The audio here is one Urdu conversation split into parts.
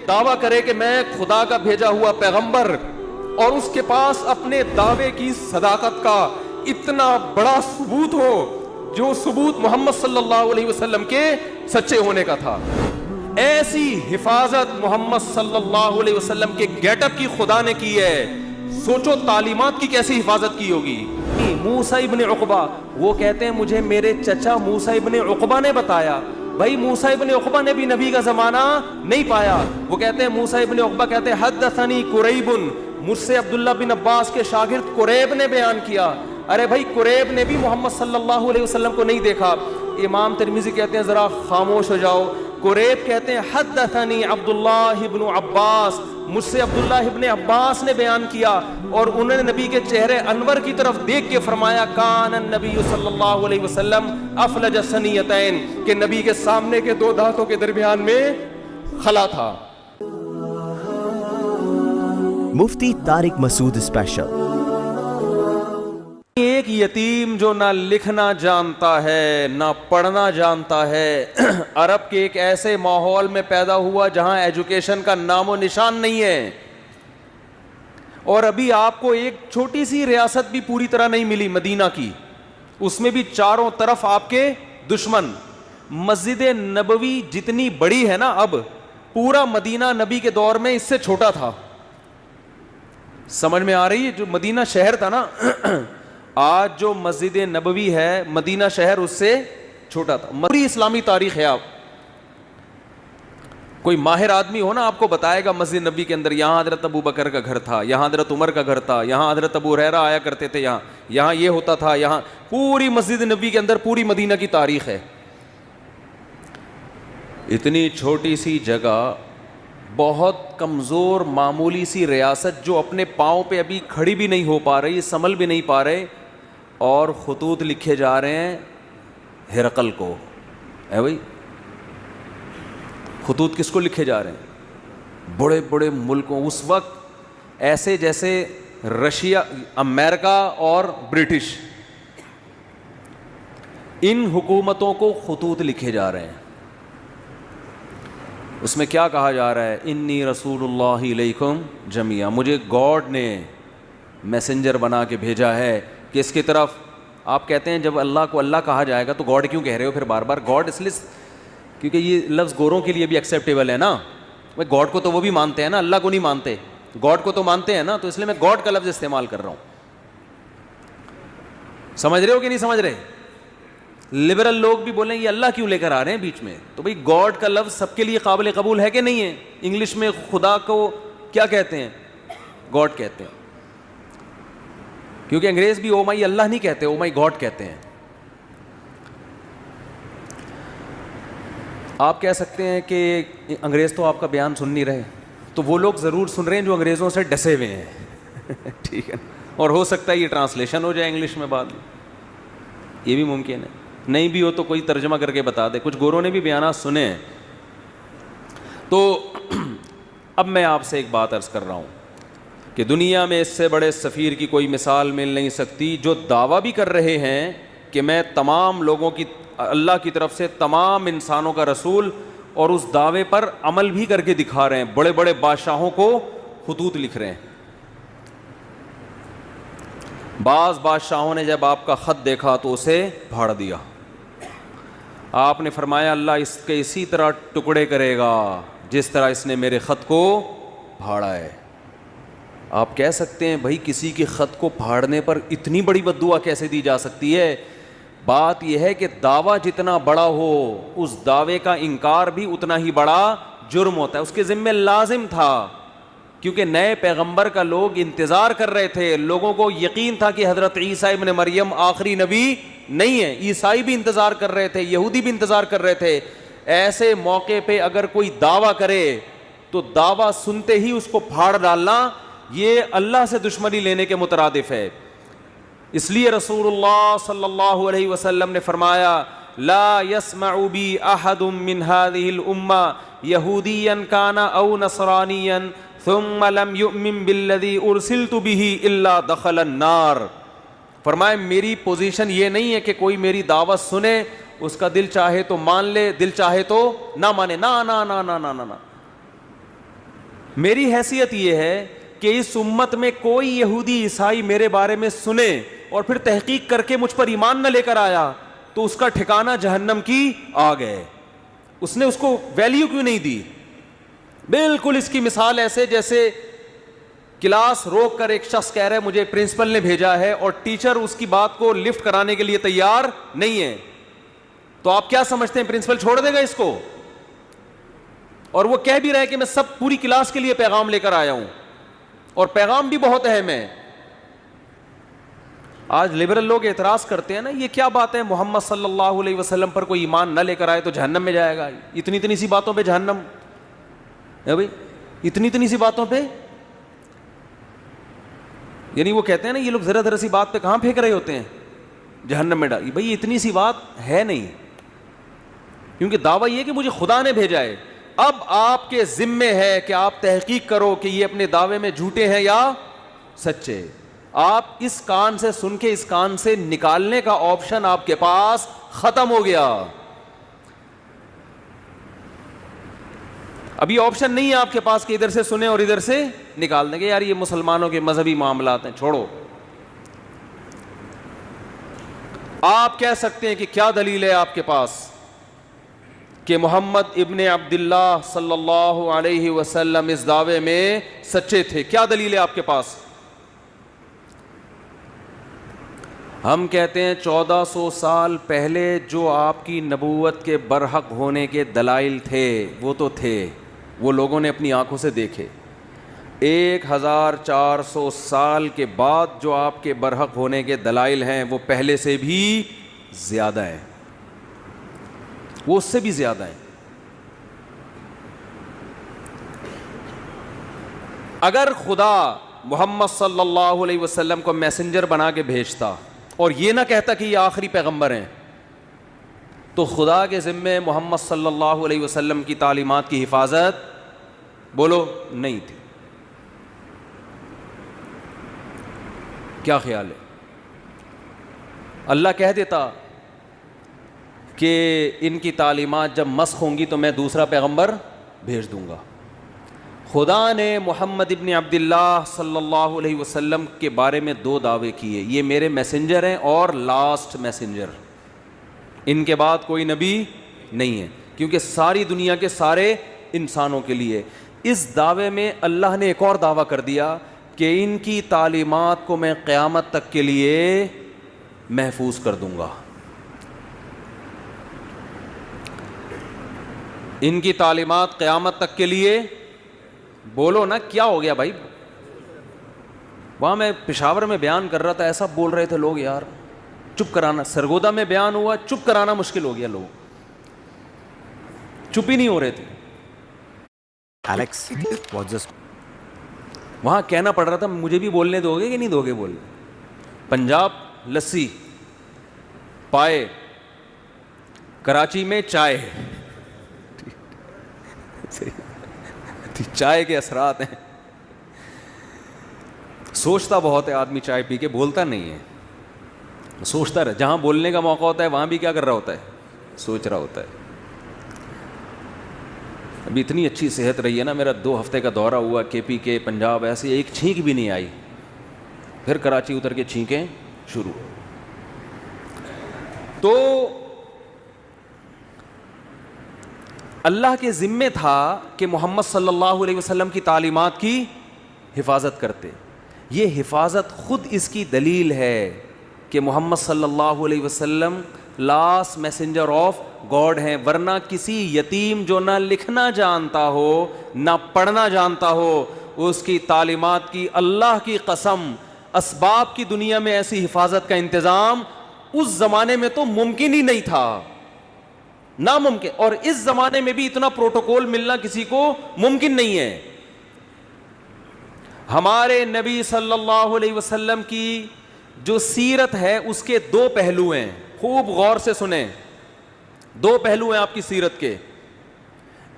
دعویٰ کرے کہ میں خدا کا بھیجا ہوا پیغمبر، اور اس کے پاس اپنے دعوے کی صداقت کا اتنا بڑا ثبوت ہو جو ثبوت محمد صلی اللہ علیہ وسلم کے سچے ہونے کا تھا، ایسی حفاظت محمد صلی اللہ علیہ وسلم کے گیٹ اپ کی خدا نے کی ہے. سوچو تعلیمات کی کیسی حفاظت کی ہوگی. موسیٰ ابن عقبہ، وہ کہتے ہیں مجھے میرے چچا موسیٰ ابن عقبہ نے بتایا. بھائی موسیٰ ابن عقبہ نے بھی نبی کا زمانہ نہیں پایا. وہ کہتے ہیں موسیٰ ابن عقبہ کہتے ہیں حدثنی قریب، مجھ سے عبداللہ بن عباس کے شاگرد قریب نے بیان کیا. ارے بھائی قریب نے بھی محمد صلی اللہ علیہ وسلم کو نہیں دیکھا. امام ترمذی کہتے ہیں ذرا خاموش ہو جاؤ. قریب کہتے ہیں حدثنی عبداللہ ابن عباس، مجھ سے عبداللہ ابن عباس نے بیان کیا، اور انہوں نے نبی کے چہرے انور کی طرف دیکھ کے فرمایا کان النبی صلی اللہ علیہ وسلم افلج ثنیتین، کہ نبی کے سامنے کے دو دانتوں کے درمیان میں خلا تھا. مفتی طارق مسعود اسپیشل. ایک یتیم جو نہ لکھنا جانتا ہے نہ پڑھنا جانتا ہے، عرب کے ایک ایسے ماحول میں پیدا ہوا جہاں ایجوکیشن کا نام و نشان نہیں ہے، اور ابھی آپ کو ایک چھوٹی سی ریاست بھی پوری طرح نہیں ملی مدینہ کی، اس میں بھی چاروں طرف آپ کے دشمن. مسجد نبوی جتنی بڑی ہے نا اب، پورا مدینہ نبی کے دور میں اس سے چھوٹا تھا. سمجھ میں آ رہی ہے؟ جو مدینہ شہر تھا نا، آج جو مسجد نبوی ہے مدینہ شہر اس سے چھوٹا تھا. پوری اسلامی تاریخ ہے. آپ کوئی ماہر آدمی ہو نا آپ کو بتائے گا مسجد نبوی کے اندر یہاں حضرت ابو بکر کا گھر تھا، یہاں حضرت عمر کا گھر تھا، یہاں حضرت ابو ہریرہ آیا کرتے تھے، یہاں یہ ہوتا تھا. یہاں پوری مسجد نبوی کے اندر پوری مدینہ کی تاریخ ہے. اتنی چھوٹی سی جگہ، بہت کمزور معمولی سی ریاست جو اپنے پاؤں پہ ابھی کھڑی بھی نہیں ہو پا رہی، سنبھل بھی نہیں پا رہے، اور خطوط لکھے جا رہے ہیں ہرقل کو. ہے بھائی خطوط کس کو لکھے جا رہے ہیں؟ بڑے بڑے ملکوں، اس وقت ایسے جیسے رشیا، امریکہ اور برٹش، ان حکومتوں کو خطوط لکھے جا رہے ہیں. اس میں کیا کہا جا رہا ہے؟ انی رسول اللہ علیکم جمیعا، مجھے گاڈ نے میسنجر بنا کے بھیجا ہے. کس کی طرف؟ آپ کہتے ہیں جب اللہ کو اللہ کہا جائے گا تو گاڈ کیوں کہہ رہے ہو پھر بار بار؟ گاڈ اس لیے کیونکہ یہ لفظ گوروں کے لیے بھی ایکسیپٹیبل ہے نا. بھائی گاڈ کو تو وہ بھی مانتے ہیں نا، اللہ کو نہیں مانتے. گاڈ کو تو مانتے ہیں نا، تو اس لیے میں گاڈ کا لفظ استعمال کر رہا ہوں. سمجھ رہے ہو کہ نہیں سمجھ رہے؟ لبرل لوگ بھی بولیں یہ اللہ کیوں لے کر آ رہے ہیں بیچ میں. تو بھائی گاڈ کا لفظ سب کے لیے قابل قبول ہے کہ نہیں ہے؟ انگلش میں خدا کو کیا کہتے ہیں؟ گاڈ کہتے ہیں. کیونکہ انگریز بھی او مائی اللہ نہیں کہتے، او مائی گاڈ کہتے ہیں. آپ کہہ سکتے ہیں کہ انگریز تو آپ کا بیان سن نہیں رہے، تو وہ لوگ ضرور سن رہے ہیں جو انگریزوں سے ڈسے ہوئے ہیں. ٹھیک ہے، اور ہو سکتا ہے یہ ٹرانسلیشن ہو جائے انگلش میں بعد میں، یہ بھی ممکن ہے. نہیں بھی ہو تو کوئی ترجمہ کر کے بتا دے. کچھ گوروں نے بھی بیانات سنے ہیں. تو اب میں آپ سے ایک بات عرض کر رہا ہوں کہ دنیا میں اس سے بڑے سفیر کی کوئی مثال مل نہیں سکتی، جو دعویٰ بھی کر رہے ہیں کہ میں تمام لوگوں کی، اللہ کی طرف سے تمام انسانوں کا رسول، اور اس دعوے پر عمل بھی کر کے دکھا رہے ہیں. بڑے بڑے بادشاہوں کو خطوط لکھ رہے ہیں. بعض بادشاہوں نے جب آپ کا خط دیکھا تو اسے پھاڑ دیا. آپ نے فرمایا اللہ اس کے اسی طرح ٹکڑے کرے گا جس طرح اس نے میرے خط کو پھاڑا ہے. آپ کہہ سکتے ہیں بھائی کسی کے خط کو پھاڑنے پر اتنی بڑی بد دعا کیسے دی جا سکتی ہے؟ بات یہ ہے کہ دعویٰ جتنا بڑا ہو اس دعوے کا انکار بھی اتنا ہی بڑا جرم ہوتا ہے. اس کے ذمہ لازم تھا، کیونکہ نئے پیغمبر کا لوگ انتظار کر رہے تھے. لوگوں کو یقین تھا کہ حضرت عیسیٰ ابن مریم آخری نبی نہیں ہے. عیسائی بھی انتظار کر رہے تھے، یہودی بھی انتظار کر رہے تھے. ایسے موقع پہ اگر کوئی دعویٰ کرے تو دعویٰ سنتے ہی اس کو پھاڑ ڈالنا یہ اللہ سے دشمنی لینے کے مترادف ہے. اس لیے رسول اللہ صلی اللہ علیہ وسلم نے فرمایا لا يسمع بی احد من هذه الامة یہودیا کان او نصرانیا ثم لم یؤمن بالذی ارسلت به الا دخل النار. فرمایا میری پوزیشن یہ نہیں ہے کہ کوئی میری دعوت سنے، اس کا دل چاہے تو مان لے، دل چاہے تو نہ مانے. نہ نہ نہ نہ نہ نہ. میری حیثیت یہ ہے کہ اس امت میں کوئی یہودی عیسائی میرے بارے میں سنے اور پھر تحقیق کر کے مجھ پر ایمان نہ لے کر آیا تو اس کا ٹھکانہ جہنم کی آگ ہے. اس نے اس کو ویلیو کیوں نہیں دی؟ بالکل اس کی مثال ایسے جیسے کلاس روک کر ایک شخص کہہ رہا ہے مجھے پرنسپل نے بھیجا ہے اور ٹیچر اس کی بات کو لفٹ کرانے کے لیے تیار نہیں ہے, تو آپ کیا سمجھتے ہیں پرنسپل چھوڑ دے گا اس کو؟ اور وہ کہہ بھی رہا ہے کہ میں سب پوری کلاس کے لیے پیغام لے کر آیا ہوں, اور پیغام بھی بہت اہم ہے. آج لبرل لوگ اعتراض کرتے ہیں نا, یہ کیا بات ہے محمد صلی اللہ علیہ وسلم پر کوئی ایمان نہ لے کر آئے تو جہنم میں جائے گا. اتنی سی باتوں پہ جہنم ہے بھائی, اتنی سی باتوں پہ. یعنی وہ کہتے ہیں نا یہ لوگ ذرا سی بات پہ کہاں پھینک رہے ہوتے ہیں جہنم میں ڈال. بھائی اتنی سی بات ہے نہیں, کیونکہ دعویٰ یہ کہ مجھے خدا نے بھیجا ہے. اب آپ کے ذمے ہے کہ آپ تحقیق کرو کہ یہ اپنے دعوے میں جھوٹے ہیں یا سچے. آپ اس کان سے سن کے اس کان سے نکالنے کا آپشن آپ کے پاس ختم ہو گیا. ابھی آپشن نہیں ہے آپ کے پاس کہ ادھر سے سنیں اور ادھر سے نکال دیں گے یار یہ مسلمانوں کے مذہبی معاملات ہیں, چھوڑو. آپ کہہ سکتے ہیں کہ کیا دلیل ہے آپ کے پاس کہ محمد ابن عبداللہ صلی اللہ علیہ وسلم اس دعوے میں سچے تھے؟ کیا دلیل ہے آپ کے پاس؟ ہم کہتے ہیں 1400 سال پہلے جو آپ کی نبوت کے برحق ہونے کے دلائل تھے وہ تو تھے, وہ لوگوں نے اپنی آنکھوں سے دیکھے. 1400 سال کے بعد جو آپ کے برحق ہونے کے دلائل ہیں وہ پہلے سے بھی زیادہ ہیں, وہ اس سے بھی زیادہ ہیں. اگر خدا محمد صلی اللہ علیہ وسلم کو میسنجر بنا کے بھیجتا اور یہ نہ کہتا کہ یہ آخری پیغمبر ہیں, تو خدا کے ذمے محمد صلی اللہ علیہ وسلم کی تعلیمات کی حفاظت بولو نہیں تھی. کیا خیال ہے؟ اللہ کہہ دیتا کہ ان کی تعلیمات جب مسخ ہوں گی تو میں دوسرا پیغمبر بھیج دوں گا. خدا نے محمد ابن عبداللہ صلی اللہ علیہ وسلم کے بارے میں 2 دعوے کیے, یہ میرے میسنجر ہیں اور لاسٹ میسنجر, ان کے بعد کوئی نبی نہیں ہے, کیونکہ ساری دنیا کے سارے انسانوں کے لیے. اس دعوے میں اللہ نے ایک اور دعویٰ کر دیا کہ ان کی تعلیمات کو میں قیامت تک کے لیے محفوظ کر دوں گا. ان کی تعلیمات قیامت تک کے لیے, بولو نا کیا ہو گیا بھائی؟ وہاں میں پشاور میں بیان کر رہا تھا, ایسا بول رہے تھے لوگ یار, چپ کرانا. سرگودا میں بیان ہوا, چپ کرانا مشکل ہو گیا, لوگ چپ ہی نہیں ہو رہے تھے. Alex was just وہاں کہنا پڑ رہا تھا مجھے بھی بولنے دو گے کہ نہیں دو گے بولنے. پنجاب لسی پائے, کراچی میں چائے, چائے کے اثرات ہیں. سوچتا بہت ہے آدمی, چائے پی کے بولتا نہیں ہے, سوچتا رہے. جہاں بولنے کا موقع ہوتا ہے وہاں بھی کیا کر رہا ہوتا ہے, سوچ رہا ہوتا ہے. ابھی اتنی اچھی صحت رہی ہے نا, میرا 2 ہفتے کا دورہ ہوا کے پی کے پنجاب, ایسے ایک چھینک بھی نہیں آئی. پھر کراچی اتر کے چھینکیں شروع. تو اللہ کے ذمے تھا کہ محمد صلی اللہ علیہ وسلم کی تعلیمات کی حفاظت کرتے. یہ حفاظت خود اس کی دلیل ہے کہ محمد صلی اللہ علیہ وسلم لاسٹ میسنجر آف گاڈ ہیں. ورنہ کسی یتیم جو نہ لکھنا جانتا ہو نہ پڑھنا جانتا ہو, اس کی تعلیمات کی اللہ کی قسم اسباب کی دنیا میں ایسی حفاظت کا انتظام اس زمانے میں تو ممکن ہی نہیں تھا, ناممکن. اور اس زمانے میں بھی اتنا پروٹوکول ملنا کسی کو ممکن نہیں ہے. ہمارے نبی صلی اللہ علیہ وسلم کی جو سیرت ہے اس کے 2 پہلو ہیں, خوب غور سے سنیں. 2 پہلو ہیں آپ کی سیرت کے.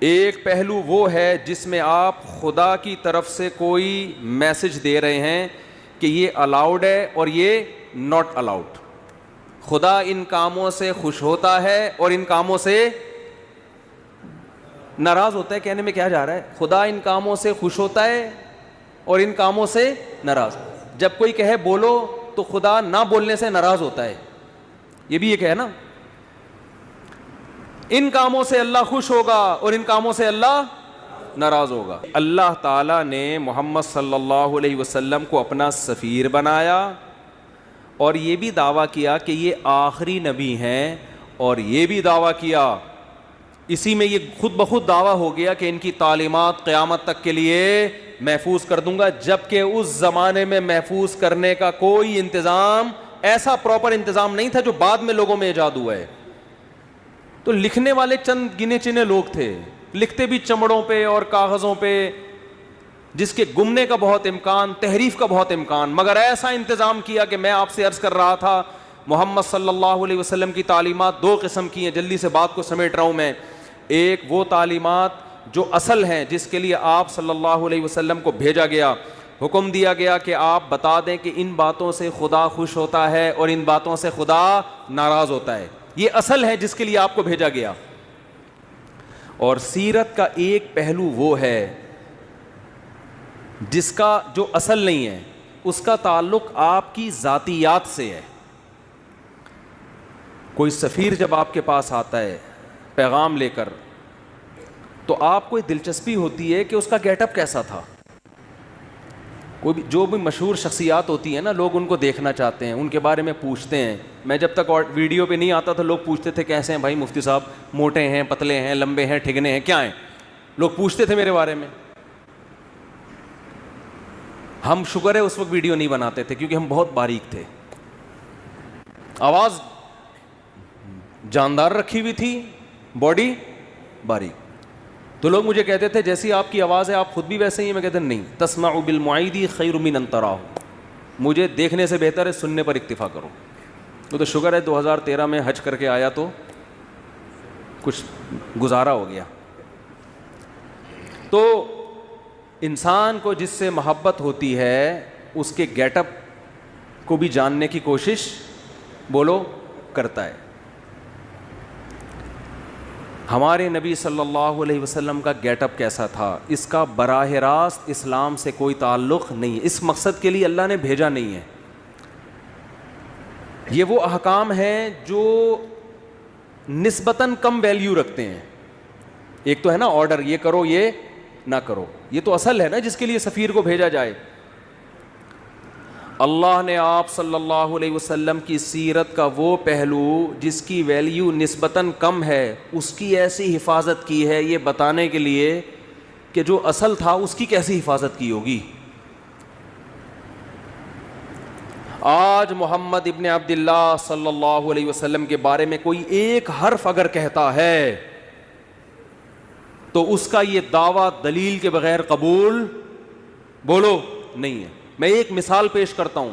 ایک پہلو وہ ہے جس میں آپ خدا کی طرف سے کوئی میسج دے رہے ہیں کہ یہ الاؤڈ ہے اور یہ ناٹ الاؤڈ. خدا ان کاموں سے خوش ہوتا ہے اور ان کاموں سے ناراض ہوتا ہے کہنے میں کیا جا رہا ہے؟ خدا ان کاموں سے خوش ہوتا ہے اور ان کاموں سے ناراض. جب کوئی کہے بولو تو خدا نہ بولنے سے ناراض ہوتا ہے, یہ بھی ایک ہے نا. ان کاموں سے اللہ خوش ہوگا اور ان کاموں سے اللہ ناراض ہوگا. اللہ تعالیٰ نے محمد صلی اللہ علیہ وسلم کو اپنا سفیر بنایا اور یہ بھی دعویٰ کیا کہ یہ آخری نبی ہیں, اور یہ بھی دعویٰ کیا, اسی میں یہ خود بخود دعویٰ ہو گیا کہ ان کی تعلیمات قیامت تک کے لیے محفوظ کر دوں گا, جبکہ اس زمانے میں محفوظ کرنے کا کوئی انتظام, ایسا پراپر انتظام نہیں تھا جو بعد میں لوگوں میں ایجاد ہوا ہے. تو لکھنے والے چند گنے چنے لوگ تھے, لکھتے بھی چمڑوں پہ اور کاغذوں پہ, جس کے گمنے کا بہت امکان, تحریف کا بہت امکان, مگر ایسا انتظام کیا کہ میں آپ سے عرض کر رہا تھا محمد صلی اللہ علیہ وسلم کی تعلیمات دو قسم کی ہیں. جلدی سے بات کو سمیٹ رہا ہوں میں. ایک وہ تعلیمات جو اصل ہیں, جس کے لیے آپ صلی اللہ علیہ وسلم کو بھیجا گیا, حکم دیا گیا کہ آپ بتا دیں کہ ان باتوں سے خدا خوش ہوتا ہے اور ان باتوں سے خدا ناراض ہوتا ہے. یہ اصل ہے جس کے لیے آپ کو بھیجا گیا. اور سیرت کا ایک پہلو وہ ہے جس کا جو اصل نہیں ہے, اس کا تعلق آپ کی ذاتیات سے ہے. کوئی سفیر جب آپ کے پاس آتا ہے پیغام لے کر, تو آپ کو دلچسپی ہوتی ہے کہ اس کا گیٹ اپ کیسا تھا. کوئی بھی جو بھی مشہور شخصیات ہوتی ہیں نا, لوگ ان کو دیکھنا چاہتے ہیں, ان کے بارے میں پوچھتے ہیں. میں جب تک ویڈیو پہ نہیں آتا تھا لوگ پوچھتے تھے کیسے ہیں بھائی مفتی صاحب, موٹے ہیں, پتلے ہیں, لمبے ہیں, ٹھگنے ہیں, کیا ہیں, لوگ پوچھتے تھے میرے بارے میں. ہم شکر ہے اس وقت ویڈیو نہیں بناتے تھے کیونکہ ہم بہت باریک تھے, آواز جاندار رکھی ہوئی تھی, باڈی باریک. تو لوگ مجھے کہتے تھے جیسی آپ کی آواز ہے آپ خود بھی ویسے ہی ہیں. میں کہتے نہیں, تسمع بالمعید خیر من ان تراہ, مجھے دیکھنے سے بہتر ہے سننے پر اکتفا کرو. تو شکر ہے 2013 میں حج کر کے آیا تو کچھ گزارا ہو گیا. تو انسان کو جس سے محبت ہوتی ہے اس کے گیٹ اپ کو بھی جاننے کی کوشش بولو کرتا ہے. ہمارے نبی صلی اللہ علیہ وسلم کا گیٹ اپ کیسا تھا, اس کا براہ راست اسلام سے کوئی تعلق نہیں ہے. اس مقصد کے لیے اللہ نے بھیجا نہیں ہے. یہ وہ احکام ہیں جو نسبتاً کم ویلیو رکھتے ہیں. ایک تو ہے نا آرڈر, یہ کرو یہ نہ کرو, یہ تو اصل ہے نا جس کے لیے سفیر کو بھیجا جائے. اللہ نے آپ صلی اللہ علیہ وسلم کی سیرت کا وہ پہلو جس کی ویلیو نسبتاً کم ہے, اس کی ایسی حفاظت کی ہے یہ بتانے کے لیے کہ جو اصل تھا اس کی کیسی حفاظت کی ہوگی. آج محمد ابن عبداللہ صلی اللہ علیہ وسلم کے بارے میں کوئی ایک حرف اگر کہتا ہے تو اس کا یہ دعویٰ دلیل کے بغیر قبول بولو نہیں ہے. میں ایک مثال پیش کرتا ہوں.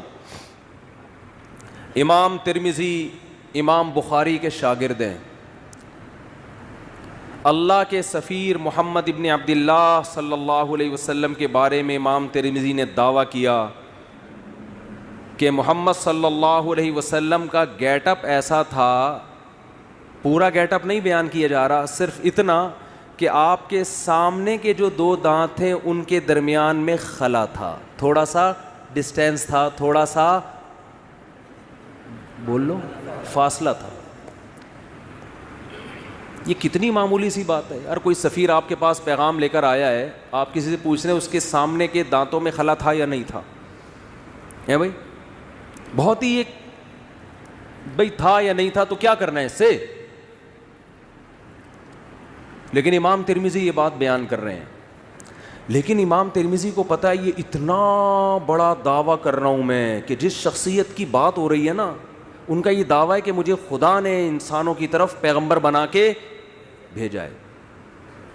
امام ترمذی امام بخاری کے شاگرد ہیں. اللہ کے سفیر محمد ابن عبداللہ صلی اللہ علیہ وسلم کے بارے میں امام ترمذی نے دعویٰ کیا کہ محمد صلی اللہ علیہ وسلم کا گیٹ اپ ایسا تھا, پورا گیٹ اپ نہیں بیان کیا جا رہا, صرف اتنا کہ آپ کے سامنے کے جو دو دانت تھے ان کے درمیان میں خلا تھا, تھوڑا سا ڈسٹینس تھا, تھوڑا سا بول لو فاصلہ تھا. یہ کتنی معمولی سی بات ہے یار. کوئی سفیر آپ کے پاس پیغام لے کر آیا ہے, آپ کسی سے پوچھ رہے ہیں اس کے سامنے کے دانتوں میں خلا تھا یا نہیں تھا, ہے بھائی, بہت ہی ایک بھائی تھا یا نہیں تھا تو کیا کرنا ہے اس سے. لیکن امام ترمذی یہ بات بیان کر رہے ہیں. لیکن امام ترمذی کو پتہ ہے یہ اتنا بڑا دعویٰ کر رہا ہوں میں کہ جس شخصیت کی بات ہو رہی ہے نا, ان کا یہ دعویٰ ہے کہ مجھے خدا نے انسانوں کی طرف پیغمبر بنا کے بھیجا ہے.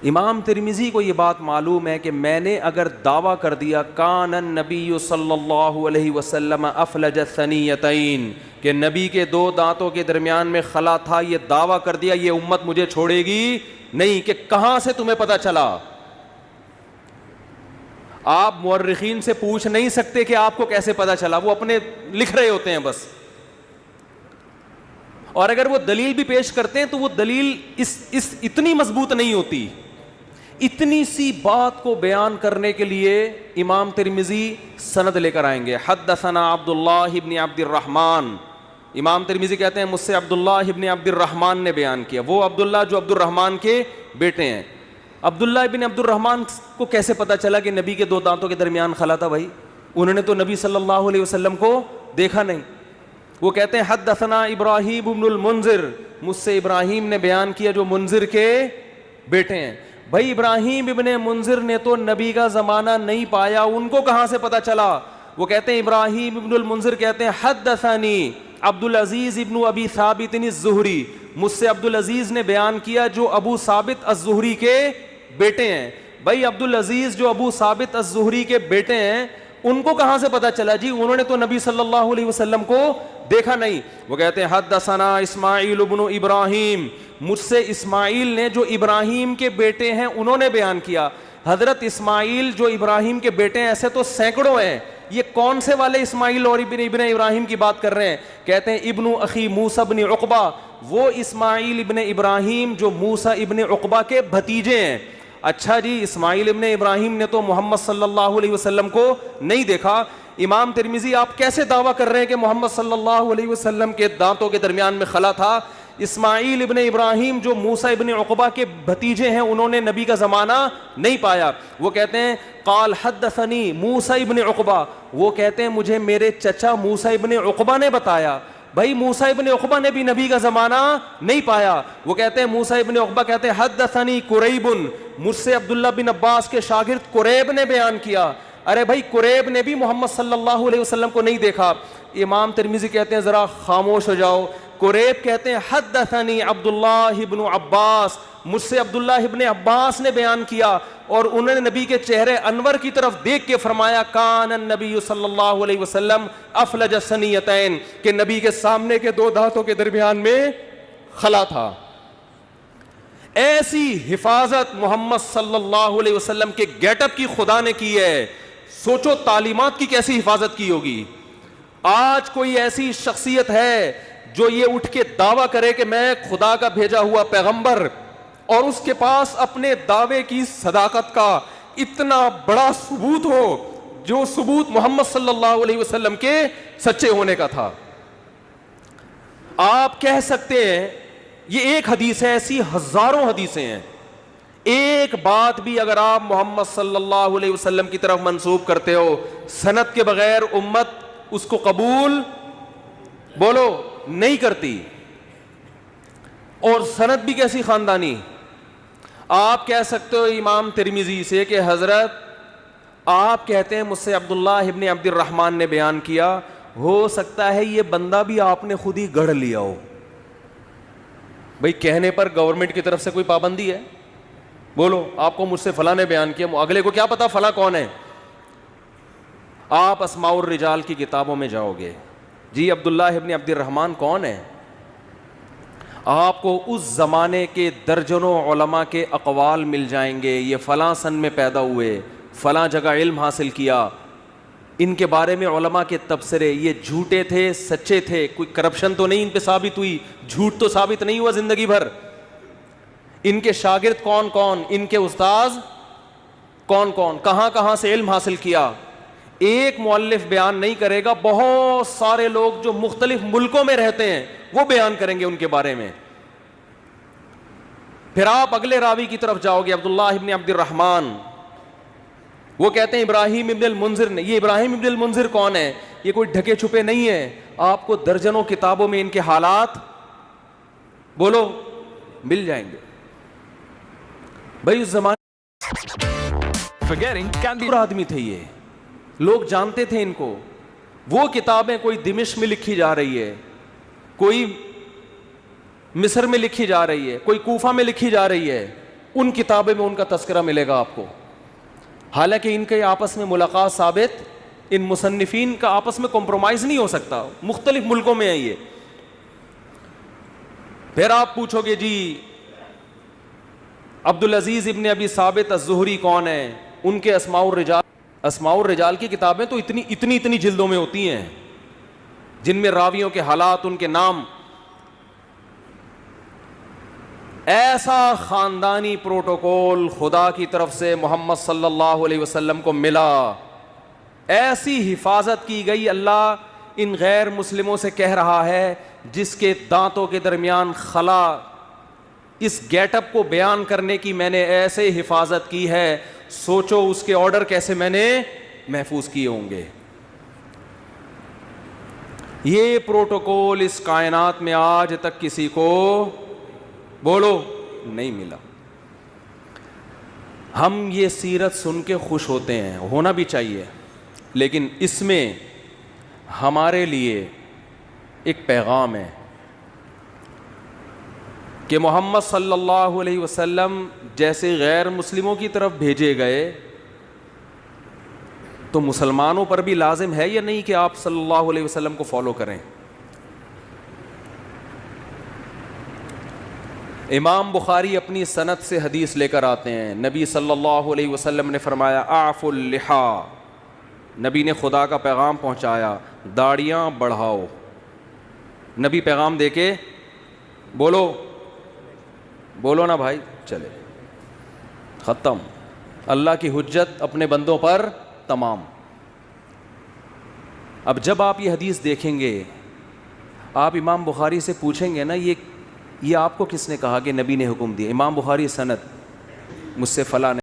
امام ترمذی کو یہ بات معلوم ہے کہ میں نے اگر دعویٰ کر دیا کان النبی صلی اللہ علیہ وسلم افلج الثنیتین, کہ نبی کے دو دانتوں کے درمیان میں خلا تھا, یہ دعویٰ کر دیا, یہ امت مجھے چھوڑے گی نہیں. کہ کہاں سے تمہیں پتہ چلا؟ آپ مورخین سے پوچھ نہیں سکتے کہ آپ کو کیسے پتہ چلا, وہ اپنے لکھ رہے ہوتے ہیں بس. اور اگر وہ دلیل بھی پیش کرتے ہیں تو وہ دلیل اس اتنی مضبوط نہیں ہوتی. اتنی سی بات کو بیان کرنے کے لیے امام ترمذی سند لے کر آئیں گے. حدثنا عبداللہ ابن عبد الرحمن. امام ترمذی کہتے ہیں مجھ سے عبداللہ ابن عبد الرحمن نے بیان کیا. وہ عبداللہ جو عبد الرحمن کے بیٹے ہیں. عبداللہ ابن عبد الرحمن کو کیسے پتا چلا کہ نبی کے دو دانتوں کے درمیان خلا تھا؟ بھائی انہوں نے تو نبی صلی اللہ علیہ وسلم کو دیکھا نہیں. وہ کہتے ہیں حدثنا ابراہیم ابن المنذر. مجھ سے ابراہیم نے بیان کیا جو منذر کے بیٹے ہیں. بھائی ابراہیم ابن منذر نے تو نبی کا زمانہ نہیں پایا, ان کو کہاں سے پتا چلا؟ وہ کہتے ہیں ابراہیم ابن المنذر کہتے ہیں حدثنی عبد العزیز ابن ابی ثابت الزہری. مجھ سے عبد العزیز نے بیان کیا جو ابو ثابت الزہری کے بیٹے ہیں. بھائی عبد العزیز جو ابو ثابت الزہری کے بیٹے ہیں ان کو کہاں سے پتا چلا؟ جی انہوں نے تو نبی صلی اللہ علیہ وسلم کو دیکھا نہیں. وہ کہتے ہیں حدثنا اسماعیل ابن ابراہیم. مجھ سے اسماعیل نے جو ابراہیم کے بیٹے ہیں انہوں نے بیان کیا. حضرت اسماعیل جو ابراہیم کے بیٹے ہیں ایسے تو سینکڑوں ہیں, یہ کون سے والے اسماعیل اور ابن ابراہیم کی بات کر رہے ہیں؟ کہتے ہیں ابن اخی موسیٰ ابن عقبہ. وہ اسماعیل ابن ابراہیم جو موسیٰ ابن عقبہ کے بھتیجے ہیں. اچھا جی, اسماعیل ابن ابراہیم نے تو محمد صلی اللہ علیہ وسلم کو نہیں دیکھا. امام ترمذی آپ کیسے دعویٰ کر رہے ہیں کہ محمد صلی اللہ علیہ وسلم کے دانتوں کے درمیان میں خلا تھا؟ اسماعیل ابن ابراہیم جو موسیٰ ابن عقبہ کے بھتیجے ہیں انہوں نے نبی کا زمانہ نہیں پایا. وہ کہتے ہیں قال حدثنی موسیٰ ابن عقبہ. وہ کہتے ہیں مجھے میرے چچا موسیٰ ابن عقبہ نے بتایا. بھائی موسیٰ ابن عقبہ نے بھی نبی کا زمانہ نہیں پایا. وہ کہتے ہیں موسیٰ ابن عقبہ کہتے ہیں حدثنی قریب. مجھ سے عبداللہ بن عباس کے شاگرد قریب نے بیان کیا. ارے بھائی قریب نے بھی محمد صلی اللہ علیہ وسلم کو نہیں دیکھا. امام ترمذی کہتے ہیں ذرا خاموش ہو جاؤ. قریب کہتے ہیں حدثنی عبداللہ ابن عباس. مجھ سے عبداللہ ابن عباس نے بیان کیا اور انہوں نے نبی کے چہرے انور کی طرف دیکھ کے فرمایا کان النبی صلی اللہ علیہ وسلم افلج الثنیتین, کہ نبی کے سامنے کے دو دانتوں کے درمیان میں خلا تھا. ایسی حفاظت محمد صلی اللہ علیہ وسلم کے گیٹ اپ کی خدا نے کی ہے. سوچو تعلیمات کی کیسی حفاظت کی ہوگی. آج کوئی ایسی شخصیت ہے جو یہ اٹھ کے دعویٰ کرے کہ میں خدا کا بھیجا ہوا پیغمبر, اور اس کے پاس اپنے دعوے کی صداقت کا اتنا بڑا ثبوت ہو جو ثبوت محمد صلی اللہ علیہ وسلم کے سچے ہونے کا تھا. آپ کہہ سکتے ہیں یہ ایک حدیث ہے, ایسی ہزاروں حدیثیں ہیں. ایک بات بھی اگر آپ محمد صلی اللہ علیہ وسلم کی طرف منسوب کرتے ہو سند کے بغیر امت اس کو قبول بولو نہیں کرتی. اور سند بھی کیسی خاندانی. آپ کہہ سکتے ہو امام ترمذی سے کہ حضرت آپ کہتے ہیں مجھ سے عبداللہ ابن عبد الرحمن نے بیان کیا, ہو سکتا ہے یہ بندہ بھی آپ نے خود ہی گڑھ لیا ہو. بھئی کہنے پر گورنمنٹ کی طرف سے کوئی پابندی ہے؟ بولو آپ کو مجھ سے فلاں نے بیان کیا, اگلے کو کیا پتا فلاں کون ہے؟ آپ اسماء الرجال کی کتابوں میں جاؤ گے, جی عبداللہ ابن عبد الرحمن کون ہے؟ آپ کو اس زمانے کے درجنوں علماء کے اقوال مل جائیں گے. یہ فلاں سن میں پیدا ہوئے, فلاں جگہ علم حاصل کیا. ان کے بارے میں علماء کے تبصرے, یہ جھوٹے تھے سچے تھے, کوئی کرپشن تو نہیں ان پہ ثابت ہوئی, جھوٹ تو ثابت نہیں ہوا زندگی بھر. ان کے شاگرد کون کون, ان کے استاذ کون کون, کہاں کہاں سے علم حاصل کیا. ایک مؤلف بیان نہیں کرے گا, بہت سارے لوگ جو مختلف ملکوں میں رہتے ہیں وہ بیان کریں گے ان کے بارے میں. پھر آپ اگلے راوی کی طرف جاؤ گے, عبداللہ ابن عبد الرحمن. وہ کہتے ہیں ابراہیم ابن المنذر نے. یہ ابراہیم ابن المنذر کون ہے؟ یہ کوئی ڈھکے چھپے نہیں ہے, آپ کو درجنوں کتابوں میں ان کے حالات بولو مل جائیں گے. بھائی اس زمانے آدمی تھے, یہ لوگ جانتے تھے ان کو. وہ کتابیں کوئی دمشق میں لکھی جا رہی ہے, کوئی مصر میں لکھی جا رہی ہے, کوئی کوفہ میں لکھی جا رہی ہے, ان کتابیں میں ان کا تذکرہ ملے گا آپ کو. حالانکہ ان کے آپس میں ملاقات ثابت, ان مصنفین کا آپس میں کمپرومائز نہیں ہو سکتا, مختلف ملکوں میں ہیں یہ. پھر آپ پوچھو گے جی عبدالعزیز ابن ابی ثابت الزہری کون ہے؟ ان کے اسماء الرجال, اسماء الرجال کی کتابیں تو اتنی جلدوں میں ہوتی ہیں جن میں راویوں کے حالات, ان کے نام. ایسا خاندانی پروٹوکول خدا کی طرف سے محمد صلی اللہ علیہ وسلم کو ملا, ایسی حفاظت کی گئی. اللہ ان غیر مسلموں سے کہہ رہا ہے جس کے دانتوں کے درمیان خلا, اس گیٹ اپ کو بیان کرنے کی میں نے ایسے حفاظت کی ہے, سوچو اس کے آرڈر کیسے میں نے محفوظ کیے ہوں گے. یہ پروٹوکول اس کائنات میں آج تک کسی کو بولو نہیں ملا. ہم یہ سیرت سن کے خوش ہوتے ہیں, ہونا بھی چاہیے, لیکن اس میں ہمارے لیے ایک پیغام ہے کہ محمد صلی اللہ علیہ وسلم جیسے غیر مسلموں کی طرف بھیجے گئے تو مسلمانوں پر بھی لازم ہے یا نہیں کہ آپ صلی اللہ علیہ وسلم کو فالو کریں. امام بخاری اپنی سند سے حدیث لے کر آتے ہیں, نبی صلی اللہ علیہ وسلم نے فرمایا اعفوا اللحا, نبی نے خدا کا پیغام پہنچایا, داڑیاں بڑھاؤ. نبی پیغام دے کے بولو نا بھائی, چلے ختم. اللہ کی حجت اپنے بندوں پر تمام. اب جب آپ یہ حدیث دیکھیں گے, آپ امام بخاری سے پوچھیں گے نا یہ آپ کو کس نے کہا کہ نبی نے حکم دیا؟ امام بخاری سند, مجھ سے فلاں